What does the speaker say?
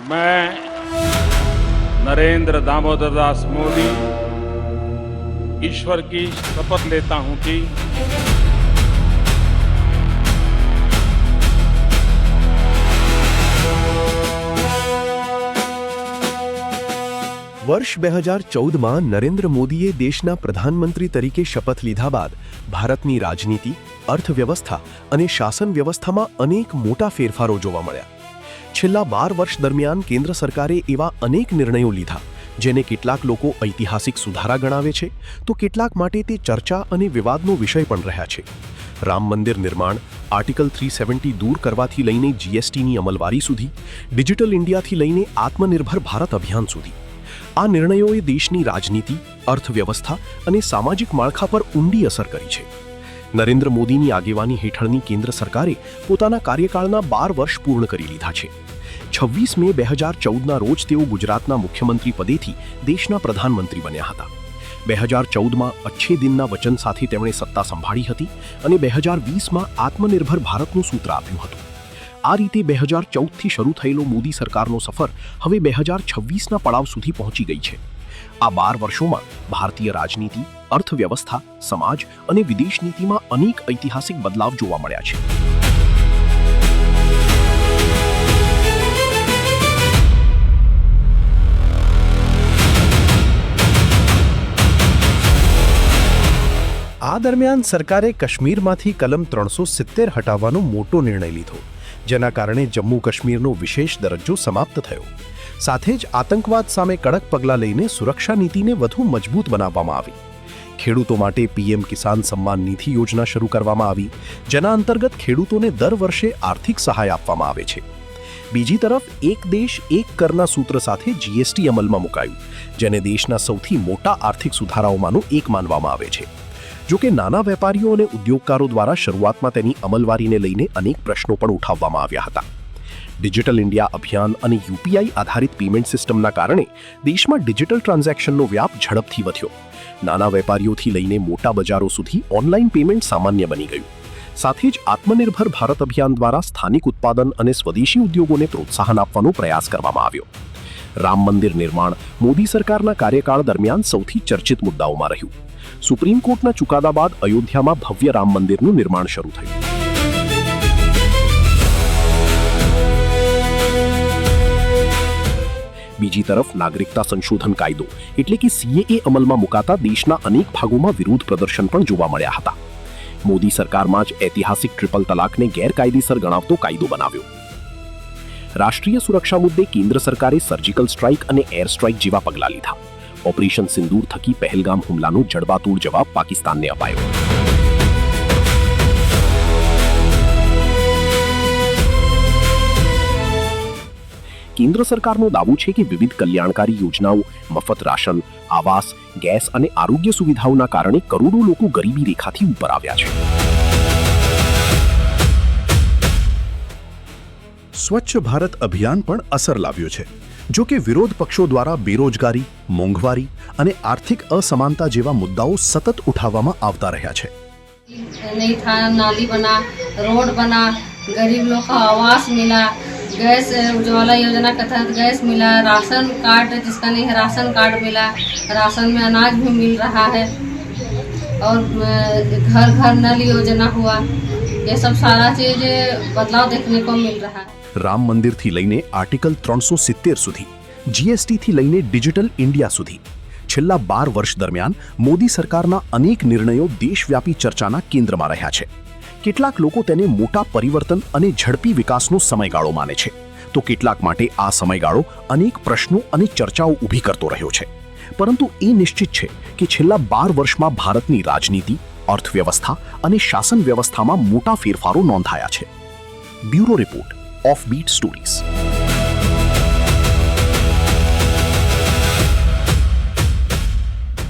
मैं नरेंद्र दामोदर दास मोदी ईश्वर की शपथ लेता हूं कि વર્ષ 2014માં નરેન્દ્ર મોદીએ દેશના પ્રધાનમંત્રી તરીકે શપથ લીધા બાદ ભારતની રાજનીતિ, અર્થવ્યવસ્થા અને શાસન વ્યવસ્થામાં અનેક મોટા ફેરફારો જોવા મળ્યા. છેલ્લા 12 વર્ષ દરમિયાન કેન્દ્ર સરકારે એવા અનેક નિર્ણયો લીધા જેને કેટલાક લોકો ઐતિહાસિક સુધારા ગણાવે છે તો કેટલાક માટે તે ચર્ચા અને વિવાદનો વિષય પણ રહ્યા છે. રામ મંદિર નિર્માણ, આર્ટિકલ 370 દૂર કરવાથી લઈને જીએસટીની અમલવારી સુધી, ડિજિટલ ઇન્ડિયાથી લઈને આત્મનિર્ભર ભારત અભિયાન સુધી, આ નિર્ણયોએ દેશની રાજનીતિ, અર્થવ્યવસ્થા અને સામાજિક માળખા પર ઊંડી અસર કરી છે. નરેન્દ્ર મોદીની આગેવાની હેઠળની કેન્દ્ર સરકારે પોતાના કાર્યકાળના 12 વર્ષ પૂર્ણ કરી લીધા છે. 26 મે 2014ના રોજ તેઓ ગુજરાતના મુખ્યમંત્રી પદેથી દેશના પ્રધાનમંત્રી બન્યા હતા. 2014માં અચ્છે દિનના વચન સાથે તેમણે સત્તા સંભાળી હતી અને 2020માં આત્મનિર્ભર ભારતનું સૂત્ર આપ્યું હતું. આ રીતે 2014થી શરૂ થયેલો મોદી સરકારનો સફર હવે 2026ના પડાવ સુધી પહોંચી ગઈ છે. આ 12 વર્ષોમાં ભારતીય રાજનીતિ, અર્થવ્યવસ્થા, સમાજ અને વિદેશ નીતિમાં અનેક ઐતિહાસિક બદલાવ જોવા મળ્યા છે. આ દરમિયાન સરકારે કાશ્મીરમાંથી કલમ 370 હટાવવાનો મોટો નિર્ણય લીધો, જેના કારણે જમ્મુ કાશ્મીરનો વિશેષ દરજ્જો સમાપ્ત થયો. સાથે જ આતંકવાદ સામે કડક પગલાં લઈને સુરક્ષા નીતિને વધુ મજબૂત બનાવવામાં આવી. ખેડૂતો માટે પીએમ કિસાન સમ્માન નિધિ યોજના શરૂ કરવામાં આવી, જેના અંતર્ગત ખેડૂતોને દર વર્ષે આર્થિક સહાય આપવામાં આવે છે. બીજી તરફ એક દેશ એક કરના સૂત્ર સાથે જીએસટી અમલમાં મુકાયું, જેને દેશના સૌથી મોટા આર્થિક સુધારાઓમાંનું એક માનવામાં આવે છે. જો કે નાના વેપારીઓ અને ઉદ્યોગકારો દ્વારા શરૂઆતમાં તેની અમલવારીને લઈને અનેક પ્રશ્નો પણ ઉઠાવવામાં આવ્યા હતા. ડિજિટલ ઇન્ડિયા અભિયાન અને યુપીઆઈ આધારિત પેમેન્ટ સિસ્ટમના કારણે દેશમાં ડિજિટલ ટ્રાન્ઝેક્શનનો વ્યાપ ઝડપથી વધ્યો. નાના વેપારીઓથી લઈને મોટા બજારો સુધી ઓનલાઈન પેમેન્ટ સામાન્ય બની ગયું. સાથે જ આત્મનિર્ભર ભારત અભિયાન દ્વારા સ્થાનિક ઉત્પાદન અને સ્વદેશી ઉદ્યોગોને પ્રોત્સાહન આપવાનો પ્રયાસ કરવામાં આવ્યો. રામ મંદિર નિર્માણ મોદી સરકારના કાર્યકાળ દરમિયાન સૌથી ચર્ચિત મુદ્દાઓમાં રહ્યું. સુપ્રીમ કોર્ટના ચુકાદા બાદ અયોધ્યામાં ભવ્ય રામ મંદિરનું નિર્માણ શરૂ થયું. બીજી તરફ નાગરિકતા સંશોધન કાયદો એટલે કે સીએએ અમલમાં મુકાતા દેશના અનેક ભાગોમાં વિરોધ પ્રદર્શન પણ જોવા મળ્યા હતા. મોદી સરકારમાં જ ઐતિહાસિક ટ્રિપલ તલાકને ગેરકાયદેસર ગણાવતો કાયદો બનાવ્યો. રાષ્ટ્રીય સુરક્ષા મુદ્દે કેન્દ્ર સરકારે સર્જિકલ સ્ટ્રાઇક અને એર સ્ટ્રાઇક જેવા પગલાં લીધા. ઓપરેશન સિંદૂર થકી પહેલગામ હુમલાનો જડબાતોડ જવાબ પાકિસ્તાનને અપાયો. કેન્દ્ર સરકારનો દાવો છે કે વિવિધ કલ્યાણકારી યોજનાઓ, મફત રાશન, આવાસ, ગેસ અને આરોગ્ય સુવિધાઓના કારણે કરોડો લોકો ગરીબી રેખાથી ઉપર આવ્યા છે. સ્વચ્છ ભારત અભિયાન પણ અસર લાવ્યો છે. જો કે વિરોધ પક્ષો દ્વારા બેરોજગારી, મોંઘવારી અને આર્થિક અસમાનતા જેવા મુદ્દાઓ સતત ઉઠાવવામાં આવતા રહ્યા છે. नहीं था, नाली बना, रोड बना, गरीब लोग को आवास मिला, गैस उज्ज्वला योजना के तहत गैस मिला, राशन कार्ड जिसका नहीं है राशन कार्ड मिला, राशन में अनाज भी मिल रहा है और घर घर नल योजना हुआ. ये सब सारा चीज बदलाव देखने को मिल रहा है. રામ મંદિરથી લઈને આર્ટિકલ 370 સુધી, જીએસટીથી લઈને ડિજિટલ ઇન્ડિયા સુધી છેલ્લા 12 વર્ષ દરમિયાન મોદી સરકારના અનેક નિર્ણયો દેશવ્યાપી ચર્ચાના કેન્દ્રમાં રહ્યા છે. કેટલાક લોકો તેને મોટા પરિવર્તન અને ઝડપી વિકાસનો સમયગાળો માને છે, તો કેટલાક માટે આ સમયગાળો અનેક પ્રશ્નો અને ચર્ચાઓ ઊભી કરતો રહ્યો છે. પરંતુ એ નિશ્ચિત છે કે છેલ્લા 12 વર્ષમાં ભારતની રાજનીતિ, અર્થવ્યવસ્થા અને શાસન વ્યવસ્થામાં મોટા ફેરફારો નોંધાયા છે. Bureau report, Offbeat Stories.